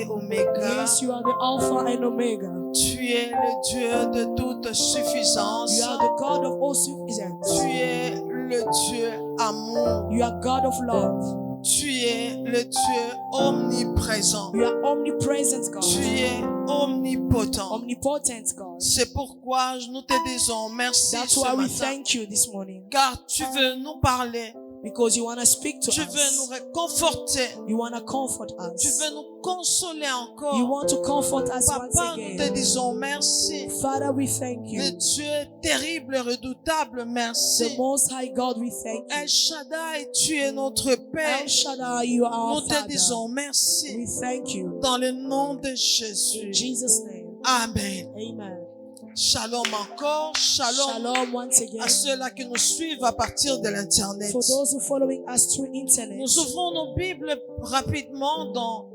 et Oméga. Yes, you are the Alpha and Omega. Tu es le Dieu de toute suffisance. You are the God of all sufficiency. Tu es le Dieu amour. You are God of love. Tu es le Dieu omniprésent. You are omnipresent God. Tu es omnipotent. Omnipotent God. C'est pourquoi nous te disons merci That's ce why we matin. thank you this morning. Car tu veux nous parler. Because you want to speak to Tu veux nous us. réconforter. You want to comfort Tu us. veux nous consoler encore. You want to comfort us once Papa, nous te again. disons merci. Father, we thank Le you. Dieu terrible et redoutable, The merci. Most High God, we thank El you. Shaddai, tu es notre Père. El Shaddai, you are Nous our te Father. disons merci. We thank you. Dans le nom de In Jésus. Jesus' name. Amen. Amen. Shalom encore. Shalom Shalom once again. à ceux-là qui nous suivent à partir de l'Internet. For those who following us through internet, Nous ouvrons nos Bibles rapidement dans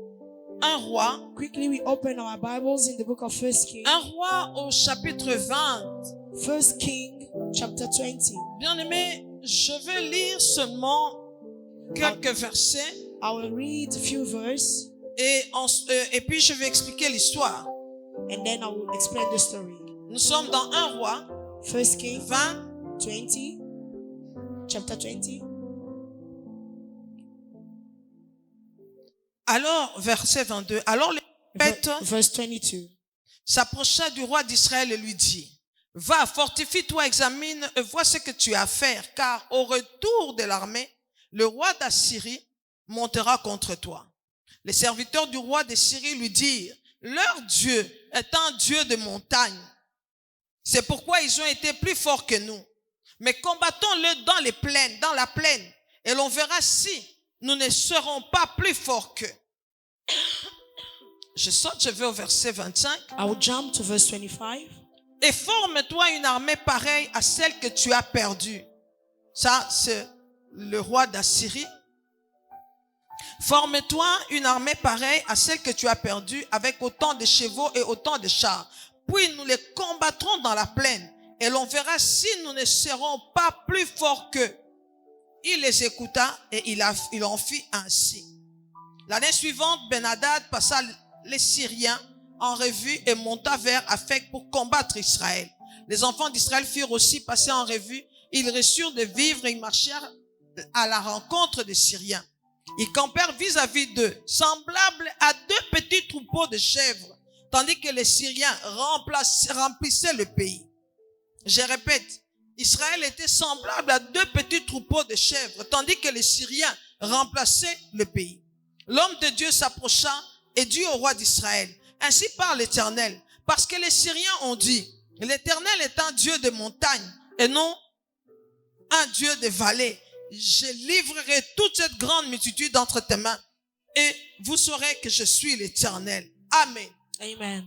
Un Roi. quickly we open our Bibles in the book of First King. Un Roi au chapitre 20. First King, chapter 20. Bien-aimés, je vais lire seulement quelques versets I will read a few verses et puis je vais expliquer l'histoire. and then I will explain the story. Nous sommes dans Un Roi First King 20, 20, chapter 20. alors verset 22. Alors le prophète Verse 22. s'approcha du roi d'Israël et lui dit: Va, fortifie-toi, examine et vois ce que tu as à faire, car au retour de l'armée, le roi d'Assyrie montera contre toi. Les serviteurs du roi de Syrie lui dirent: Leur Dieu est un Dieu de montagne. C'est pourquoi ils ont été plus forts que nous. Mais combattons-le dans les plaines, dans la plaine, et l'on verra si nous ne serons pas plus forts qu'eux. Je saute, je vais au verset 25. I will jump to verse 25. Et forme-toi une armée pareille à celle que tu as perdue. Ça, c'est le roi d'Assyrie. Forme-toi une armée pareille à celle que tu as perdue, avec autant de chevaux et autant de chars. Puis nous les combattrons dans la plaine, et l'on verra si nous ne serons pas plus forts qu'eux. Il les écouta et il en fit ainsi. L'année suivante, Ben-Hadad passa les Syriens en revue et monta vers Aphek pour combattre Israël. Les enfants d'Israël furent aussi passés en revue. Ils reçurent des vivres et ils marchèrent à la rencontre des Syriens. Ils campèrent vis-à-vis d'eux, semblables à deux petits troupeaux de chèvres, tandis que les Syriens remplissaient le pays. Je répète, Israël était semblable à deux petits troupeaux de chèvres, tandis que les Syriens remplaçaient le pays. L'homme de Dieu s'approcha et dit au roi d'Israël: Ainsi parle l'Éternel, parce que les Syriens ont dit: L'Éternel est un Dieu de montagne et non un Dieu de vallée. Je livrerai toute cette grande multitude entre tes mains et vous saurez que je suis l'Éternel. Amen. Amen.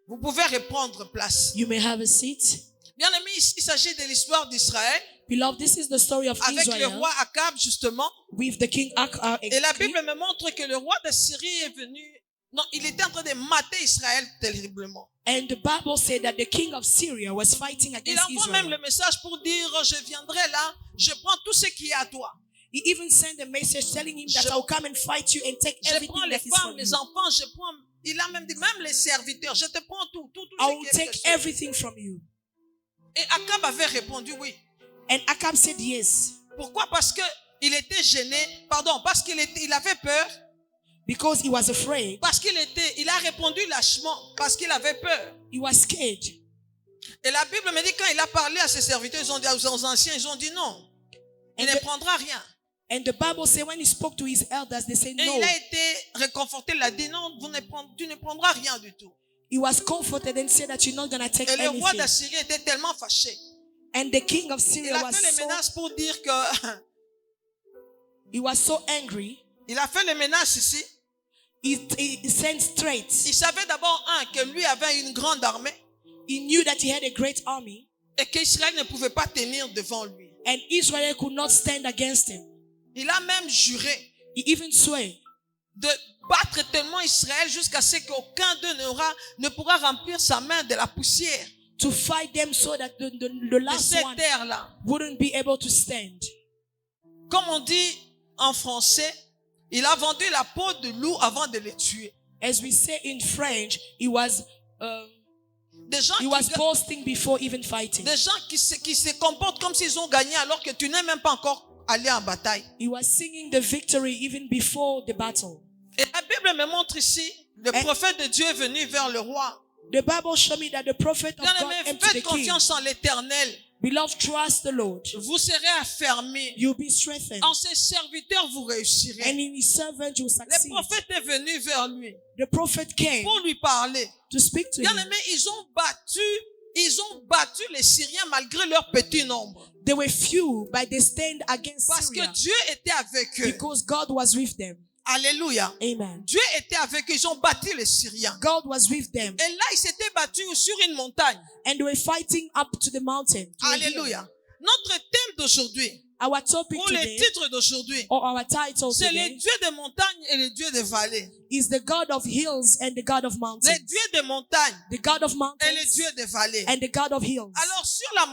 Vous pouvez reprendre place. You may have a seat. Bien aimé, il s'agit de l'histoire d'Israël Beloved, this is the story of avec le Israel roi Akab justement. with the king Akab. Et la Bible me montre que le roi d'Assyrie est venu. Non, il était en train de mater Israël terriblement. And the Bible said that the king of Syria was fighting Il against envoie même Israel. le message pour dire: Je viendrai là, je prends tout ce qui est à toi. He even sent a message telling him that Je- I will come and fight you and take Je prends everything les that is femmes, from les you. enfants, je prends. Il a même dit, même les serviteurs, je te prends tout I ce will qui est take précieux. everything from you. Et Akab avait répondu oui. And Akab said yes, Pourquoi? Parce que il était gêné, parce qu'il avait peur, because he was afraid. parce il a répondu lâchement, parce qu'il avait peur. He was scared. Et la Bible me dit, quand il a parlé à ses serviteurs, ils ont dit, aux anciens, ils ont dit non, il And ne the- prendra rien. And the Bible said when he spoke to his elders, they said Et no. il a été réconforté, il a dit non, tu ne prendras rien du tout. He was comforted and said that you're not going to take Et le roi anything. d'Assyrie était tellement fâché. And the king of Il Syria a was fait les menaces pour dire que, he was so angry. il a fait les menaces ici. He sent straight. Il savait d'abord, que lui avait une grande armée He knew that he had a great army, et qu'Israël ne pouvait pas tenir devant lui. and Israel could not stand against him. Il a même juré He even swore de battre tellement Israël jusqu'à ce qu'aucun d'eux ne pourra remplir sa main de la poussière to fight them so that the de last cette one terre-là. wouldn't be able to stand. Comme on dit en français, il a vendu la peau de loup avant de les tuer. As we say in French, he was Des gens, boasting before even fighting. des gens qui se comportent comme s'ils ont gagné alors que tu n'es même pas encore allé en bataille. He was singing the victory even before the battle. Et la Bible me montre ici, le prophète de Dieu est venu vers le roi. The Bible shows me that the prophet of God Bien-aimés, came to the faites king. confiance en l'Éternel. Beloved, trust the Lord. Vous serez affermis. You'll be strengthened. En ses serviteurs, vous réussirez. And in his servant you'll Le succeed. prophète est venu vers lui The prophet came pour lui parler. to speak to him. Bien-aimés, ils ont battu les Syriens malgré leur petit nombre. They were few, but they stand against Parce que Syria Dieu était avec eux. because God was with them. Alléluia. Amen. Dieu était avec eux. Ils ont battu les Syriens. God was with them. Et là, ils s'étaient battus sur une montagne. And they were fighting up to the mountain. To a hill. Alléluia. Notre thème d'aujourd'hui, Our topic ou le today, titre d'aujourd'hui, or our title c'est le today, Dieu des montagnes et le Dieu des vallées. is the God of hills and the God of Le mountains. Dieu des montagnes The God of et le mountains Dieu des vallées. and the God of hills. Alors, sur la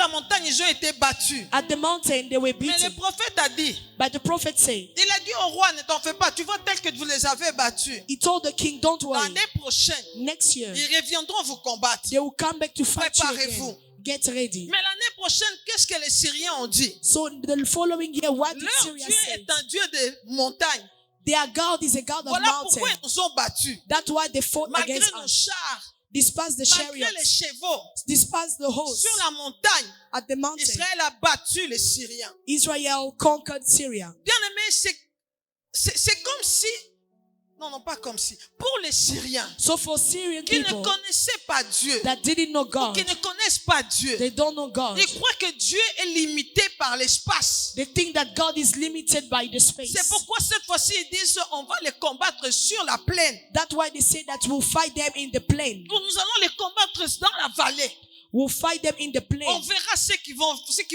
montagne, ils ont été battus. At the mountain they were Mais le beaten. prophète a dit, But the prophet said, il a dit au roi, ne t'en fais pas, tu vois tel que vous les avez battus. he told the king, don't worry. L'année prochaine, Next year, ils reviendront vous combattre. they will come back to fight you Préparez-vous. again. Get ready. Mais l'année prochaine, qu'est-ce que les Syriens ont dit? So the following year, what did Leur Syria Dieu say? est un Dieu de montagne. Their God is a God of Voilà pourquoi mountain. ils nous ont battus. That's why they fought Malgré against nos us. chars, Despise the malgré les chariots, chevaux, despise the horse. sur la montagne, At the mountain, Israël a battu les Syriens. Israel conquered Syria. Bien aimé, c'est comme si, non, pas comme si, pour les Syriens So for Syrian qui ne people connaissaient pas Dieu, that didn't know God, qui ne connaissent pas Dieu, they don't know God. ils croient que Dieu est limité par l'espace. They think that God is limited by the space. C'est pourquoi cette fois-ci ils disent on va les combattre sur la plaine. That's why they say that we'll fight them in the plain. Nous allons les combattre dans la vallée. We'll fight them in the On plain. verra ce qu'ils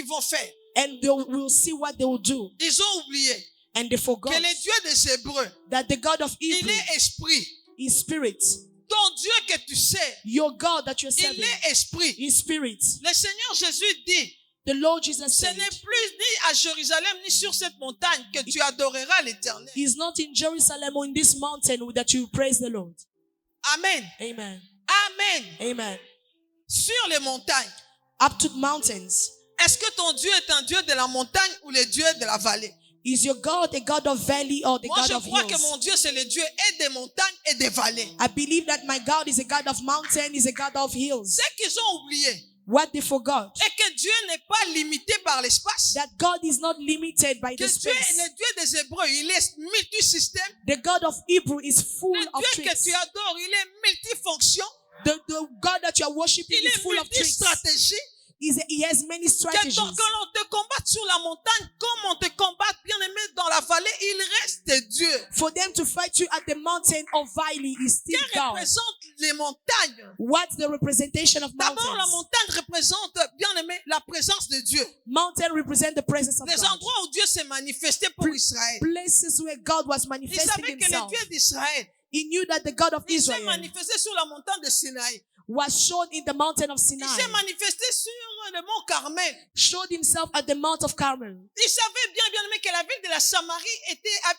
vont faire. And we'll see what they will do. Ils ont oublié And they forgot que le Dieu des Hébreux, that the God of il Hebrew est esprit. is spirit. Ton Dieu que tu sais, Your God that you're il serving est esprit. is spirit. Le Seigneur Jésus dit, The Lord Jesus ce said, n'est plus ni à Jérusalem ni sur cette montagne que tu adoreras l'Éternel. He's not in Jerusalem or in this mountain that you praise the Lord. Amen. Amen. Amen. Amen. Sur les montagnes. Up to the mountains. Est-ce que ton Dieu est un Dieu de la montagne ou le Dieu de la vallée? Is your God a God of valley or the Moi, God je of crois que hills? mon Dieu, c'est le Dieu et des montagnes et des vallées. I believe that my God is a God of mountain, is a God of hills. C'est qu'ils ont oublié. What they forgot, Et que Dieu n'est pas limité par l'espace. that God is not limited by Que the Dieu, space. le Dieu des Hébreux, il est multisystème. The God of Hebrew is full Le of Dieu que tricks. tu adores, il est multifonction. The God that you are worshiping Il is est full of tricks. multistratégie. He has many Que strategies. l'on te combatte sur la montagne, comme on te combatte, bien aimé, dans la vallée, il reste Dieu. For them to fight you at the mountain of valley is still Qui God. représente les montagnes? What's the representation of D'abord, la mountains? montagne représente, bien aimé, la présence de Dieu. Mountain represent the presence of Les God. endroits où Dieu s'est manifesté pour Israël. Places where God was Il manifesting savait que le himself. Dieu d'Israël, He knew that the God of il s'est Israel manifesté sur la montagne de Sinaï. was shown in the mountain of Il Sinai, s'est manifesté sur le mont Carmel. showed himself at the Mount of Carmel. Il savait bien, bien aimé, que la ville de la Samarie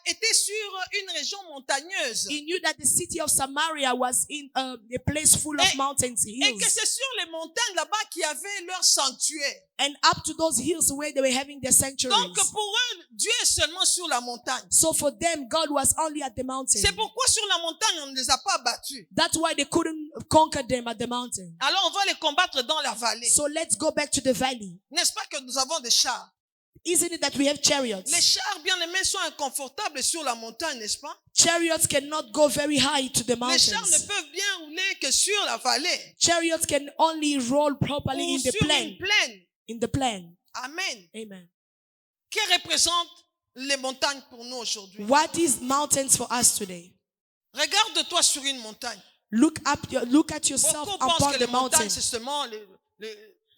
était sur une région montagneuse. He knew that the city of Samaria was in a place full of mountains, Et que hills. c'est sur les montagnes là-bas qu'il y avait leur sanctuaire. And up to those hills where they were having their sanctuaries. Donc pour eux, Dieu est seulement sur la montagne. So for them, God was only at the mountain. C'est pourquoi sur la montagne, on ne les a pas battus. That's why they couldn't conquer them at the mountain. Alors on va les combattre dans la vallée. So let's go back to the valley. N'est-ce pas que nous avons des chars? Isn't it that we have chariots? Les chars, bien aimés, sont inconfortables sur la montagne, n'est-ce pas? Chariots cannot go very high to the Les chars ne mountains. peuvent bien rouler que sur la vallée. Chariots can only roll properly Ou in the sur une plain. plaine. In the plain. Amen. Amen. Qui représente les montagnes pour nous aujourd'hui? What is mountains for us today? Regarde-toi sur une montagne. Look at yourself Beaucoup pensent upon que the les mountain. montagnes, c'est seulement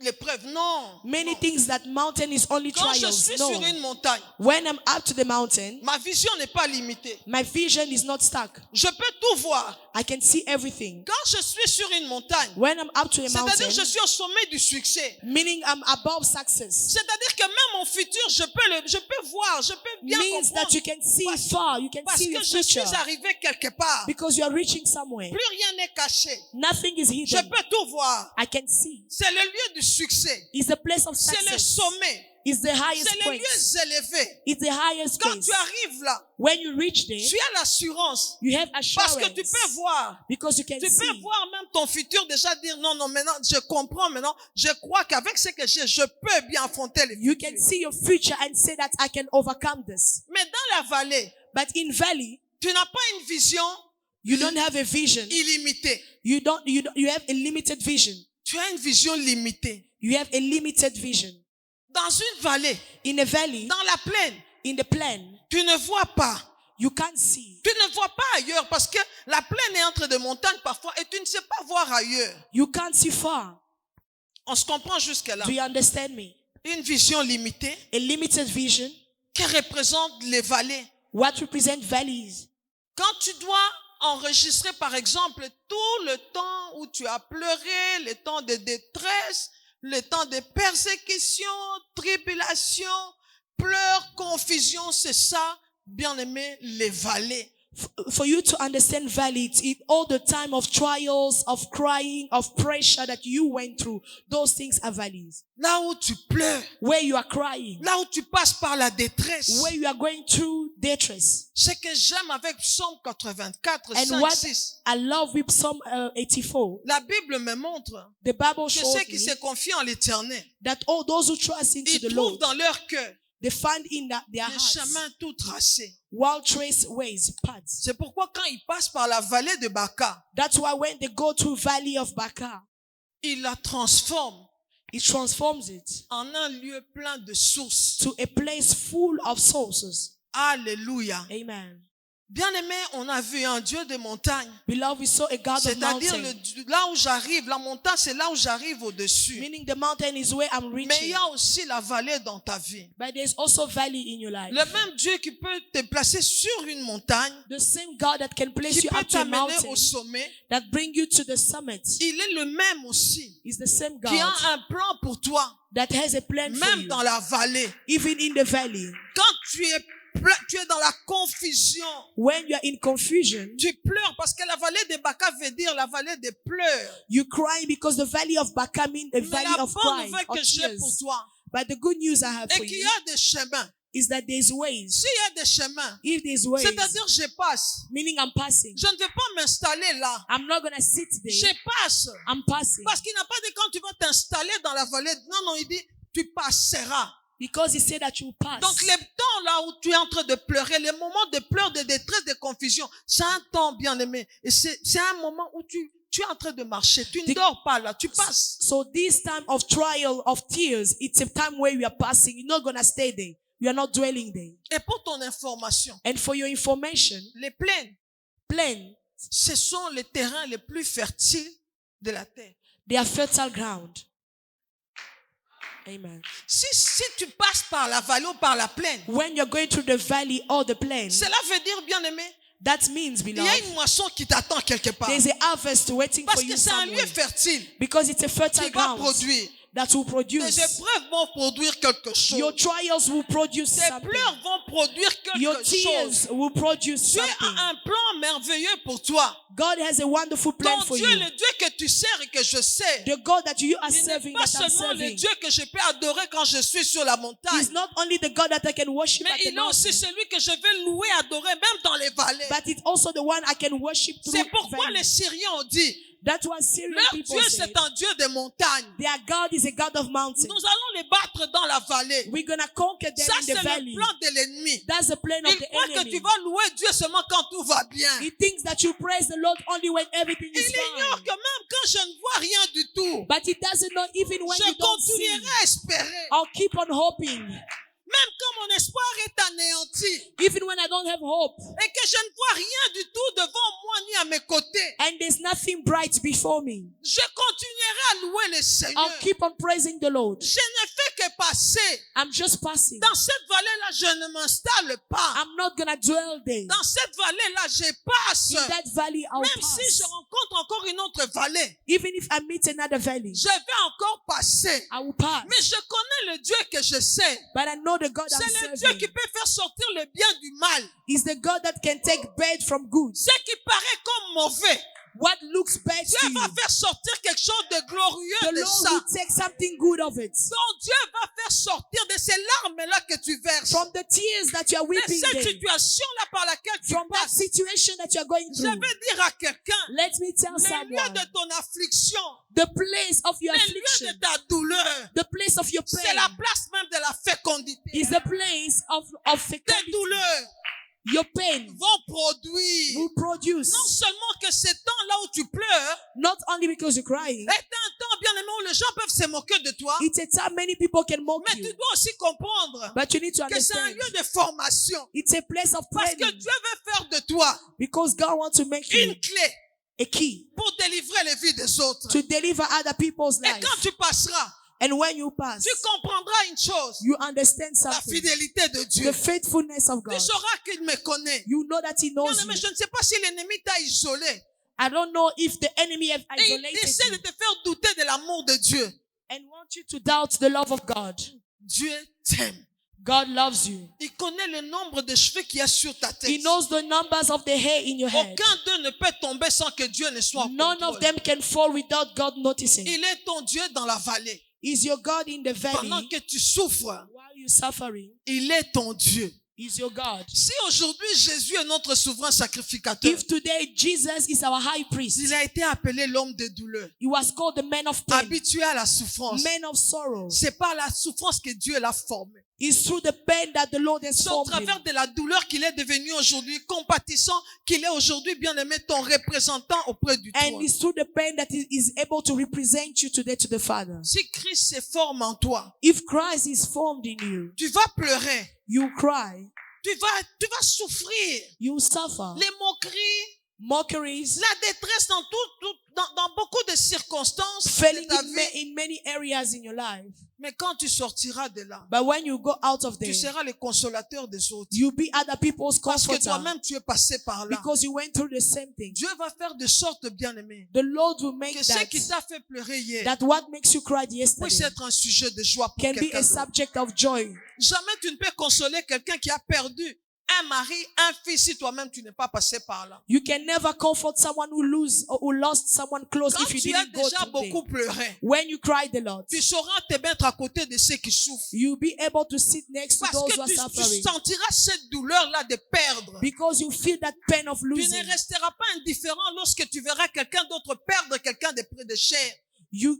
l'épreuve. Non. Many Non. things that mountain is only Quand je trials. suis No. sur une montagne, When I'm up to the mountain, ma vision n'est pas limitée. my vision is not stuck. Je peux tout voir. I can see everything. Quand je suis sur une montagne, When I'm up to a mountain, c'est-à-dire je suis au sommet du succès. meaning I'm above success, C'est-à-dire que même mon futur, je peux voir, je peux bien means that comprendre. you can see Parce- far, you can Parce see que your je suis future, arrivé quelque part. because you are reaching somewhere. Plus rien n'est caché. Nothing is Je hidden. peux tout voir. I can see. C'est le lieu du succès. It's the place of C'est le success. sommet. It's the highest C'est les place. lieux élevés. It's the highest Quand place. tu arrives là, When you reach there, tu as l'assurance. you have Parce que tu assurance, peux voir. because you can Tu peux see. voir même ton futur déjà dire non, non, maintenant je comprends maintenant. Je crois qu'avec ce que j'ai, je peux bien affronter les You futurs. can see your future and say that I can overcome this. Mais dans la vallée, But in valley, tu n'as pas une vision you don't have a vision. illimitée. You have a limited vision. Tu as une vision limitée. You have a limited vision. Dans une vallée, In a valley, dans la plaine, in the plain, tu ne vois pas. you can't see. Tu ne vois pas ailleurs parce que la plaine est entre des montagnes parfois et tu ne sais pas voir ailleurs. You can't see far. On se comprend jusque-là. Do you understand me? Une vision limitée A limited vision. qui représente les vallées. What represent valleys? Quand tu dois enregistrer, par exemple, tout le temps où tu as pleuré, le temps de détresse, le temps de persécution, tribulation, pleurs, confusion, c'est ça, bien-aimé, les vallées. For you to understand valley, it's all the time of trials, of crying, of pressure that you went through. Those things are valleys. Là où tu pleures, Where you are crying, là où tu passes par la détresse. where you are going through détresse. Ce que j'aime avec Psaume 84, And 5, what 6, I love with Psalm 84, la Bible me montre the Bible que shows ceux qui me se confient en l'Éternel, that all those who trust into ils the trouvent Lord, dans leur cœur they find in their des hearts chemins tout tracés. well-traced ways, paths. C'est pourquoi quand ils passent par la vallée de Baca, That's why when they go through valley of Baca, ils la transforment it transforms it en un lieu plein de sources. to a place full of sources. Alléluia. Amen. Bien-aimé, on a vu un Dieu de montagne. Beloved, we saw a God of C'est-à-dire mountain. là où j'arrive, la montagne, c'est là où j'arrive au-dessus. Meaning the mountain is where I'm Mais il reaching. y a aussi la vallée dans ta vie. But there's also valley in your life. Le même Dieu qui peut te placer sur une montagne, The same God that can place qui you peut up to a t'amener mountain, au sommet, that bring you to the summit, il est le même aussi, is the same qui a God un plan pour toi, that has a plan for même you, dans la vallée. even in the valley. Quand tu es dans la confusion, When you are in confusion, tu pleures parce que la vallée de Baca veut dire la vallée des pleurs. you cry because the valley of Baca means a Mais valley la of bonne crying, nouvelle of que j'ai pour tears. toi, But the good news I have et for qu'il y you a des chemins. is that there's ways. S'il y a des chemins, If there's ways, c'est-à-dire je passe. meaning I'm passing. Je ne vais pas m'installer là. I'm not going to sit there. Je passe. I'm passing. Parce qu'il n'a pas dit quand tu vas t'installer dans la vallée. Non, non, il dit tu passeras. Because he said that you pass. Donc les temps là où tu es en train de pleurer, les moments de pleurs, de détresse, de confusion, c'est un temps bien aimé. Et c'est un moment où tu es en train de marcher. Tu ne dors pas là, tu passes. So this time of trial, of tears, it's a time where you are passing. You're not going to stay there. You are not dwelling there. Et pour ton information, And for your information, les plaines, plain, ce sont les terrains les plus fertiles de la terre. they are fertile ground. Amen. Si tu passes par la vallée ou par la plaine, When you're going through the valley or the plain, cela veut dire, bien aimé, that means, il y a beloved, une moisson qui t'attend quelque part. there's a harvest waiting Parce for you que c'est un lieu somewhere. fertile Because it's a fertile qui va ground produire. that will Tes produce. épreuves vont produire quelque chose. Your trials will produce Tes something. pleurs vont produire Your quelque chose. tears will produce Dieu something. a un plan merveilleux pour toi. God has a wonderful plan Ton for Dieu, you. le Dieu que tu sers et que je sais, The God that you are il serving, n'est pas that I'm seulement le serving, Dieu que je peux adorer quand je suis sur la montagne, is not only the God that I can worship mais at the il est aussi mountain, celui que je vais louer, adorer, même dans les vallées. but it's also the one I can worship through C'est pourquoi valley. les Syriens ont dit, That's what Syrian leur people Dieu said. c'est un Dieu de montagne. Their God is a God of mountain. Nous allons les battre dans la vallée. We're going to conquer them Ça in c'est the le valley. plan de l'ennemi. That's the plan of Il the croit que tu enemy. vas louer Dieu seulement quand tout va bien. He thinks that you praise the Lord only when everything Il is ignore fine. que même quand je ne vois rien du tout, But he doesn't know even when je you don't see. continuerai à espérer. I'll keep on hoping. Même quand mon espoir est anéanti Even when I don't have hope. et que je ne vois rien du tout devant moi ni à mes côtés, And there's nothing bright before me. je continuerai à louer le Seigneur. I'll keep on praising the Lord. Je ne fais que passer. I'm just passing. Dans cette vallée-là, je ne m'installe pas. I'm not gonna dwell there. Dans cette vallée-là, je passe. In that valley, I'll Même si pass. je rencontre encore une autre vallée, Even if I meet another valley, je vais encore passer. I will pass. Mais je connais le Dieu que je sais. But I know the God I'm C'est le Dieu serving qui peut faire sortir le bien du mal. is the God that can take bad from good. Ce qui paraît comme mauvais, What looks bad to Dieu you, va faire sortir quelque chose de glorieux the de Lord ça. will take something good of it. Donc Dieu va faire sortir de ces larmes-là que tu verses, From the tears that you are de weeping cette there, situation-là par laquelle tu from that passes. situation that you are going Je through, vais dire à quelqu'un, let me tell le lieu someone, de ton affliction, the place of your le lieu affliction, de ta douleur, the place of your c'est pain la place même de la fécondité. is the place of Tes fecundity. douleurs Your pain vont produire will produce, non seulement que ce temps-là où tu pleures not only because you're crying, est un temps bien aimé où les gens peuvent se moquer de toi, it's a time many people can mock mais tu you, dois aussi comprendre but you need to que c'est un understand lieu de formation. it's a place of Parce que training Dieu veut faire de toi because God wants to make you une clé a key pour délivrer les vies des autres. to deliver other people's Et lives. quand tu passeras, And when you pass, tu comprendras une chose, you understand la something, fidélité de Dieu. the faithfulness of Tu God. sauras qu'il me connaît. You know that He knows Bien aimé, you. je ne sais pas si l'ennemi t'a isolé I don't know if the enemy have et il isolated essaie de you te faire douter de l'amour de Dieu. and want you to doubt the love of God. Dieu t'aime. God loves you. Il connaît le nombre de cheveux qu'il y a sur ta tête. He knows the numbers of the hair in your head. Aucun d'eux ne peut tomber sans que Dieu ne soit au None of contrôle. them can fall without God noticing. Il est ton Dieu dans la vallée. Is your God in the Pendant valley que tu souffres, while you're suffering? il est ton Dieu. Is your God. Si aujourd'hui Jésus est notre souverain sacrificateur, If today Jesus is our high priest, il a été appelé l'homme de douleur, he was called the man of pain, habitué à la souffrance. man of sorrow. C'est par la souffrance que Dieu l'a formé. It's through the pain that the Lord has C'est au formed him. travers de la douleur qu'il est devenu aujourd'hui compatissant, qu'il est aujourd'hui bien aimé ton représentant auprès du And trône. it's through the pain that he is able to represent you today to the Father. Si Christ se forme en toi, If Christ is formed in you, tu vas pleurer, you cry, tu vas souffrir. you suffer. Les moqueries, Mockeries, la détresse dans beaucoup de circonstances de failing ta vie. in many areas in your life. Mais quand tu sortiras de là, But when you go out of there, tu seras le consolateur des autres. you be other people's Parce que comforter toi-même, tu es passé par là. because you went through the same thing. Dieu va faire de sorte, bien-aimé, The Lord will make que ce that, qui t'a fait pleurer hier that what makes you cry puisse yesterday être un sujet de joie pour can be quelqu'un a d'autre. subject of joy. Jamais tu ne peux consoler quelqu'un qui a perdu un mari, un fils, si toi-même tu n'es pas passé par là. You can never comfort someone who lost someone close Quand if you tu as didn't go déjà through beaucoup there. pleuré, When you cry the Lord, tu sauras te mettre à côté de ceux qui souffrent. you'll be able to sit next to Parce those who que are tu suffering sentiras cette douleur-là de perdre. because you feel that pain of Tu losing. ne resteras pas indifférent lorsque tu verras quelqu'un d'autre perdre quelqu'un de près de cher. You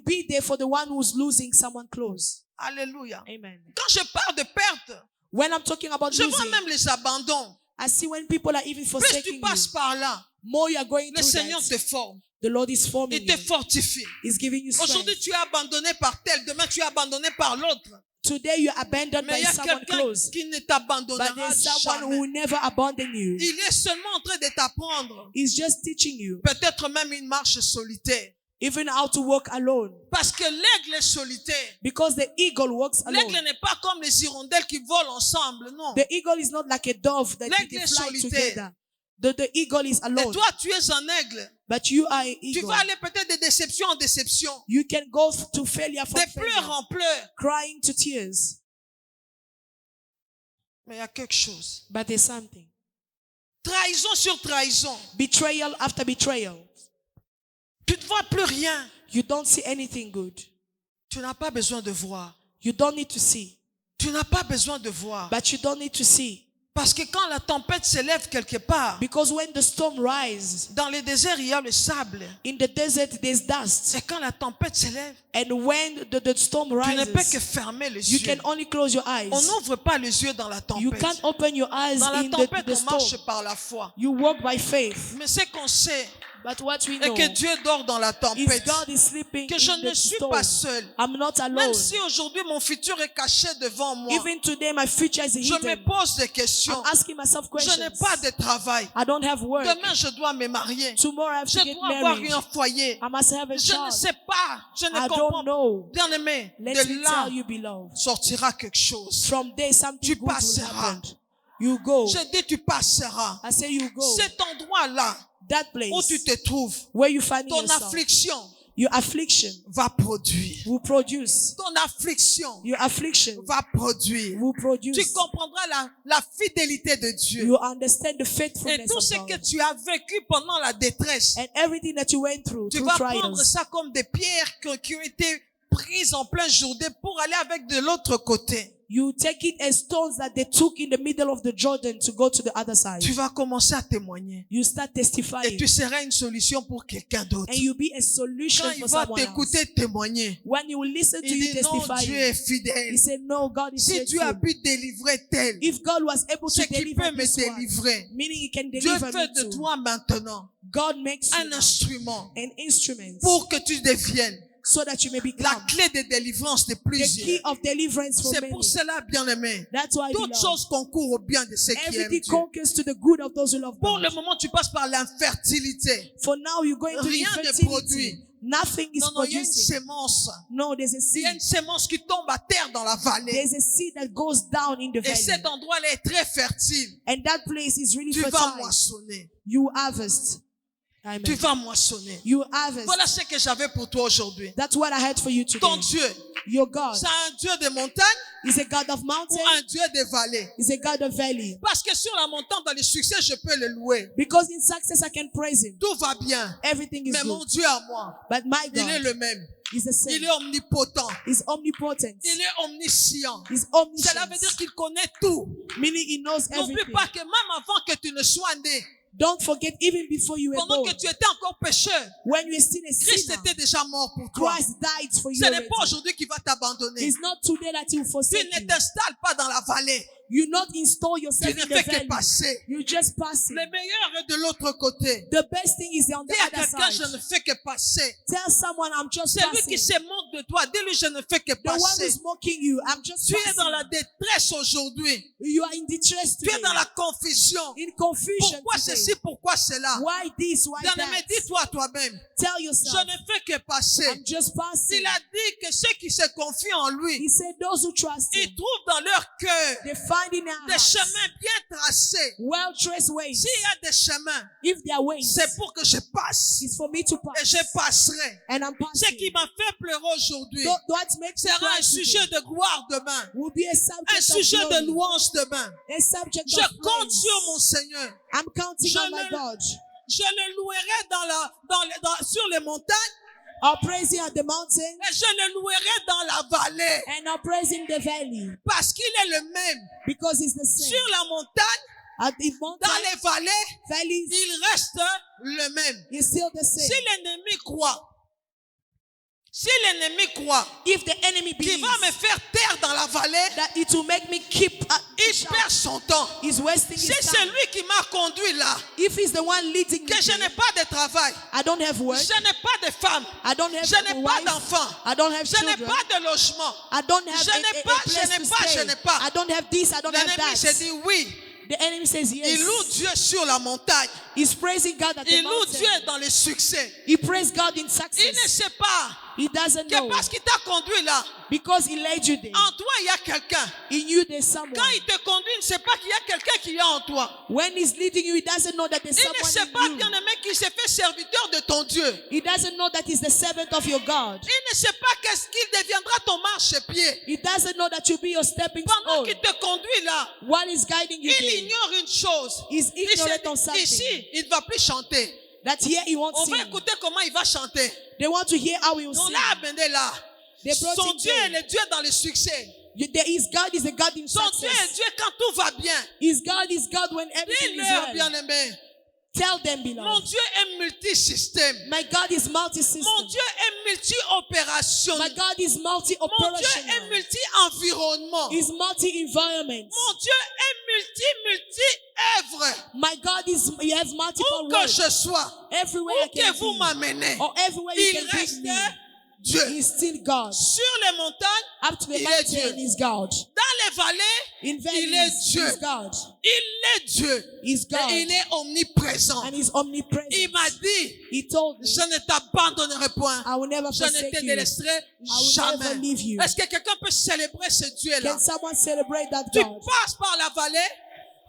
be there for the one who's losing someone close. Alléluia. Amen. Quand je parle de perte, When I'm talking about je vois losing, même les abandons. I see when people are even Plus forsaking tu passes you, par là, more you are going le through Seigneur that. te forme. The Lord is forming Il te you. fortifie. He's giving you Aujourd'hui, strength. tu es abandonné par tel, demain tu es abandonné par l'autre. Today you're abandoned Mais by il y a someone quelqu'un close, qui ne but t'abandonnera there's someone who jamais. will never abandon you. Il est seulement en train de t'apprendre, He's just teaching you peut-être même une marche solitaire. even how to walk alone. Parce que l'aigle est solitaire. Because the eagle walks alone. L'aigle n'est pas comme les hirondelles qui volent ensemble, non. The eagle is not like a dove that L'aigle they est fly solitaire. together. The eagle is Et alone. toi, tu es un aigle. But you are an Tu eagle. vas aller peut-être de déception en déception, You can go to failure from de pleurs failure, en pleurs. crying to tears. Mais il y a quelque chose. But there's something. Trahison sur trahison. Betrayal after betrayal. Tu ne vois plus rien. You don't see anything good. Tu n'as pas besoin de voir. You don't need to see. Tu n'as pas besoin de voir. But you don't need to see. Parce que quand la tempête s'élève quelque part, Because when the storm rises, dans les déserts, il y a le sable. in the desert there's dust. Et quand la tempête s'élève, And when the storm tu ne peux que rises, fermer les you yeux. can only close your eyes. On n'ouvre pas les yeux dans la You tempête. can't open your eyes Dans la in tempête, the on marche storm. par la foi. You walk by faith. Mais ce qu'on sait, But what we et know que Dieu dort dans la is tempête. God is sleeping Que je in ne the suis storm. pas seul. I'm not Même alone. si aujourd'hui mon futur est caché devant moi, Even today, my future is je me hidden. pose des questions. I'm asking myself Je n'ai questions. pas de travail. I don't have work. Demain, je dois me marier. Tomorrow I have to Je get dois avoir married. un foyer. I must have a Je ne job. sais pas. Je ne I comprends don't pas. know. Bien-aimé, Let de me là tell you, beloved. sortira quelque chose. From there, something Tu good will passeras. happen. You go. Je dis, tu passeras. I say you go. Cet endroit-là That où tu place te trouves, where you find ton yourself, affliction your affliction va produire. will produce. Ton affliction Your affliction va produire. will Tu produce. comprendras la fidélité de Dieu. You understand the Et faithfulness tout of ce God. que tu as vécu pendant la détresse, And everything that you went through tu vas prendre trials, ça comme des pierres qui ont été prises en plein Jourdain pour aller avec de l'autre côté. you take it as stones that they took in the middle of the Jordan to go to the other side. Tu vas commencer à témoigner. You start Et testifying. tu seras une solution pour quelqu'un d'autre. And you be a solution Quand il for va someone else. t'écouter témoigner, When you listen to il you dit non, testify, Dieu est fidèle. he said, no, God is Si tu as faithful. pu délivrer tel, If God was able to c'est qu'il deliver peut me this one, délivrer. meaning he can Dieu deliver fait me de too. toi maintenant God makes you un now instrument an instrument pour que tu deviennes so that you may la become clé de délivrance de the plusieurs. key of deliverance for C'est many. pour cela, bien-aimé, That's why, toutes beloved, choses concourent au bien de ceux qui aiment everything Dieu. conquers to the good of those who love Pour God. le moment, tu passes par l'infertilité. For now, you're going to Rien ne infertility. produit. Nothing is Non, non, il y a une producing. sémence. No, there's a Il y a seed. une sémence qui tombe à terre dans la vallée. There's a seed that goes down in the Et valley. cet endroit-là est très fertile. And that place is really Tu vas fertile. moissonner. You harvest. Amen. Tu vas moissonner. You harvest. Voilà ce que j'avais pour toi aujourd'hui. That's what I had for you today. Ton Dieu, Your God c'est un Dieu de montagne is a God of ou mountain, un Dieu de vallée? is a God of valley. Parce que sur la montagne, dans le succès, je peux le louer. Because in success I can praise him. Tout va bien. Everything is Mais mon good. Dieu à moi, But my il est God le même. is the Il same. est omnipotent. He's omnipotent. Il est omniscient. He's Cela veut dire omniscient. qu'il connaît tout. Meaning he knows N'oublie everything. pas que même avant que tu ne sois né, Don't forget, even before you were pendant born, que tu étais encore pécheur, when you were still a Christ sinner, était déjà mort pour toi. Christ died for you Ce n'est already. pas aujourd'hui qu'il va t'abandonner. It's not today that he will Tu forsake ne you. t'installes pas dans la vallée. You not install Tu yourself ne in the fais que valley. passer. You just pass it. Le meilleur est de l'autre côté. The best thing is on the Dis à other quelqu'un, je side. ne fais que passer. Tell someone I'm just C'est lui passing. qui se moque de toi. Dis-lui, je ne fais que The one passer. who's mocking you, I'm just Tu es dans la passing. détresse aujourd'hui. You are in distress Tu es today. dans la confusion. In confusion Pourquoi today. ceci, pourquoi cela? Why this, why Bien-aimé, that? dis-toi toi-même, Tell je yourself, ne fais que passer. I'm just passing. Il a dit que ceux qui se confient en lui, He said those who trust ils him, trouvent dans leur cœur they find in their des hearts chemins bien tracés. well-traced ways. S'il y a des chemins, If their ways c'est pour que je passe. is for me to Et pass, je passerai. and I'm Ce passing. qui m'a fait pleurer aujourd'hui What makes me sera un cry sujet today de gloire demain. will be a Un subject sujet of de glory, louange demain. a subject Je of compte praise. sur mon Seigneur. I'm counting Je on my le- God. Je le louerai sur les montagnes I'll praise him at the mountain, et je le louerai dans la vallée. and I'll praise him in the valley, Parce qu'il est le même. because he's the same. Sur la montagne, At the dans mountain, les vallées, valleys, il reste le même. he's still the Si same. l'ennemi croit, If the enemy qu'il believes va me faire taire dans la vallée, that it will make me keep il perd son temps. he's wasting Si his c'est time. lui qui m'a conduit là, If he's the one leading me, que je n'ai pas de travail, I don't have work, je n'ai pas de femme, I don't have je a n'ai pas wife, d'enfant, I don't have je n'ai children, pas de logement. I don't have Je n'ai a pas, place je n'ai to pas, stay. je n'ai pas. I don't have this, I don't have L'ennemi se that. dit oui. The enemy says Il yes. loue Dieu sur la montagne. He's praising God at the Il loue Dieu mountain. dans le succès. He prays God in Il ne success. sait pas He doesn't que know parce qu'il t'a conduit là, because he led you there. en toi il y a quelqu'un. In you there's someone. Quand il te conduit, il ne sait pas qu'il y a quelqu'un qui est en toi. When he's leading you, he doesn't know that there's Il ne sait pas, someone in you. bien-aimé, qu'il s'est fait serviteur de ton Dieu. He doesn't know that he's the servant of your God. Il ne sait pas qu'est-ce qu'il deviendra ton marchepied. He doesn't know that you'll be your stepping Pendant stone. qu'il te conduit là, While he's guiding you il there, ignore une chose. he's Il se ignorant on dit, something. ici, il ne va plus chanter. That here he won't On va sing. écouter comment il va chanter. They want to hear how he will On sing. l'a amené là. They brought Son him Dieu est there. le Dieu dans le succès. There is God is a God in Son Dieu est success. Dieu quand tout va bien. His God is God when everything is Dis-leur, well. bien-aimé, Tell them, mon beloved. Dieu est multisystème. My God is Mon multi-system. Dieu est multi-opération. My God is Mon Dieu est multi-operational. multi-environnement. He's multi-environment. Mon Dieu est multi-œuvres. My God he has multiple Où que works. je sois, Everywhere I où que can vous be, m'amenez, or everywhere you il can bring reste me, Dieu. He's still God. Sur les montagnes, Up to the il est mountain, Dieu. He's God. Dans les vallées, In il est valleys, Dieu. He's God. Il est Dieu. He's God. Et il est omniprésent. And He's omnipresent. Il m'a dit, He told me, je ne t'abandonnerai point. I will never Je ne forsake te you. délaisserai I will jamais. never leave you. Est-ce que quelqu'un peut célébrer ce Dieu-là? Can someone celebrate that Tu God? passes par la vallée,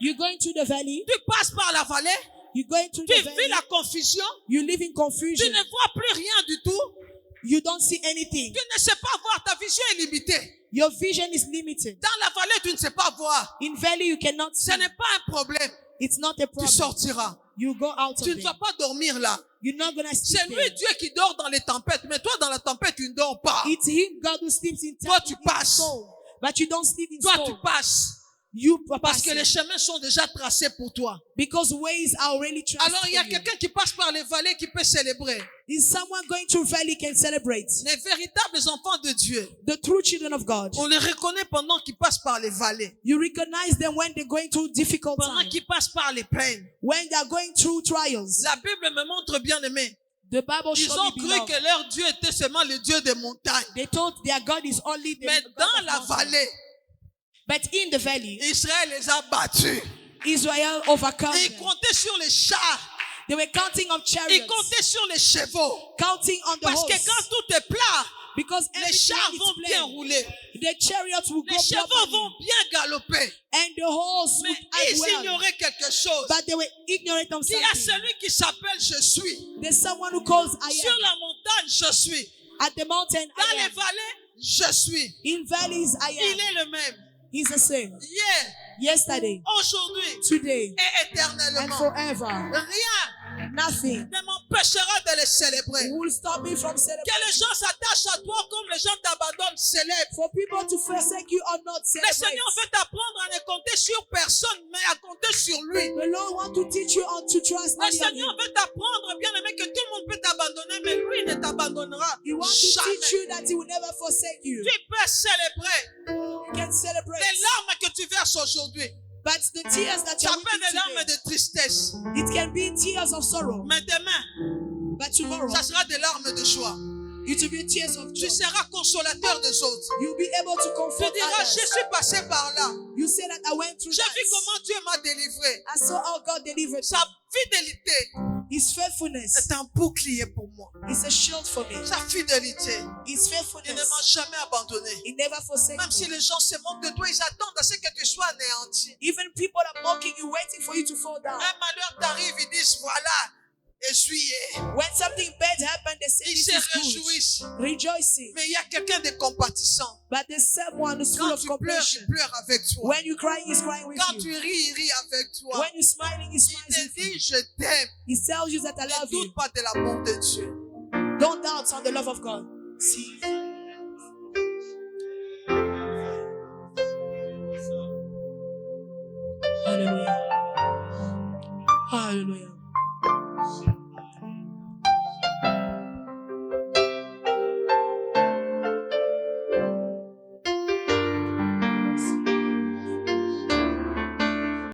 You're going through the valley. tu passes par la vallée, You're going through tu the vis valley. la confusion, You live in tu confusion. ne vois plus rien du tout, You don't see anything. tu ne sais pas voir, ta vision est limitée. Your vision is limited. Dans la vallée, tu ne sais pas voir. In valley, you cannot Ce see. n'est pas un problème. It's not a Tu problem. sortiras. You go out of Tu ne it. vas pas dormir là. You're not gonna C'est sleep lui, there. Dieu, qui dort dans les tempêtes. Mais toi, dans la tempête, tu ne dors pas. It's Him, God, who sleeps in Toi, tu in passes. storm. But you don't sleep in Toi, tu storm. passes. You are Parce que passing. les chemins sont déjà tracés pour toi. Because ways are already traced Alors, il y a for you. quelqu'un qui passe par les vallées qui peut célébrer. Is someone going through valley can celebrate? Les véritables enfants de Dieu, The true children of God. on les reconnaît pendant qu'ils passent par les vallées. You recognize them when they're going through difficult Pendant times. qu'ils passent par les plaines. When they are going through trials. La Bible me montre, bien aimé. The Bible Ils shows ont me cru beloved. que leur Dieu était seulement le Dieu des montagnes. They thought their God is only the Mais God dans of la mountains. vallée, But in the valley, Israël les a battus. Israel overcome Et ils them. comptaient sur les chars. They were counting on Ils chariots, comptaient sur les chevaux. counting on the Parce que horse. quand tout est plat, Because les everything chars is vont bien plain. rouler. The chariots will Les go chevaux properly, vont bien galoper. and the horse Mais would as ils well. ignoraient quelque chose. But they were ignorant of Il y a something. celui qui s'appelle Je suis. There's someone who calls I Sur am. la montagne, je suis. At the mountain, Dans I les am. vallées, je suis. In valleys, I Il am. est le même. He's the same. Hier, Yesterday, aujourd'hui today, et and éternellement. forever. Rien Nothing ne m'empêchera de les célébrer. will stop me from Que celebrating. les gens s'attachent à toi comme les gens t'abandonnent, célèbre. For people to forsake you or not Le celebrate. Seigneur veut t'apprendre à ne compter sur personne, mais à compter sur lui. The Lord wants to teach you how to trust Le only on Seigneur Him. veut t'apprendre, bien aimé, que tout le monde peut t'abandonner, mais lui ne t'abandonnera He wants to teach jamais. you that He will never forsake you. Tu peux célébrer You can celebrate. les larmes que tu verses aujourd'hui. But the tears that Ça you're peut être des larmes weeping de tristesse. today, it can be tears of sorrow. Mais demain, But tomorrow, ça sera des larmes de joie. it will be tears of joy. Tu seras consolateur des autres. You'll be able to Tu comfort diras, je others. suis passé par là. You say that I went through J'ai vu that. comment Dieu m'a délivré. I saw how God delivered Sa fidélité His faithfulness est un bouclier pour moi. is a shield for me. Sa fidélité, His il ne m'a faithfulness, jamais abandonné. He never forsakes Même si me. les gens se moquent de toi, ils attendent à ce que tu sois anéanti. Even people are mocking you, waiting for you to fall down. Un malheur t'arrive, ils disent, voilà, essuyez. When something bad happens, they say Ils this se is good, réjouissent. rejoicing. Mais il y a quelqu'un de compatissant. But there's someone who's full Quand of tu pleures, compassion. il pleure avec toi. When you cry, He's crying with Quand you. tu ris, il rit avec toi. When you're smiling, He Il smiles te with you. dit, je t'aime. He tells you that I Ne love you. doute pas de l'amour de Dieu. Don't doubt on the love of God. See.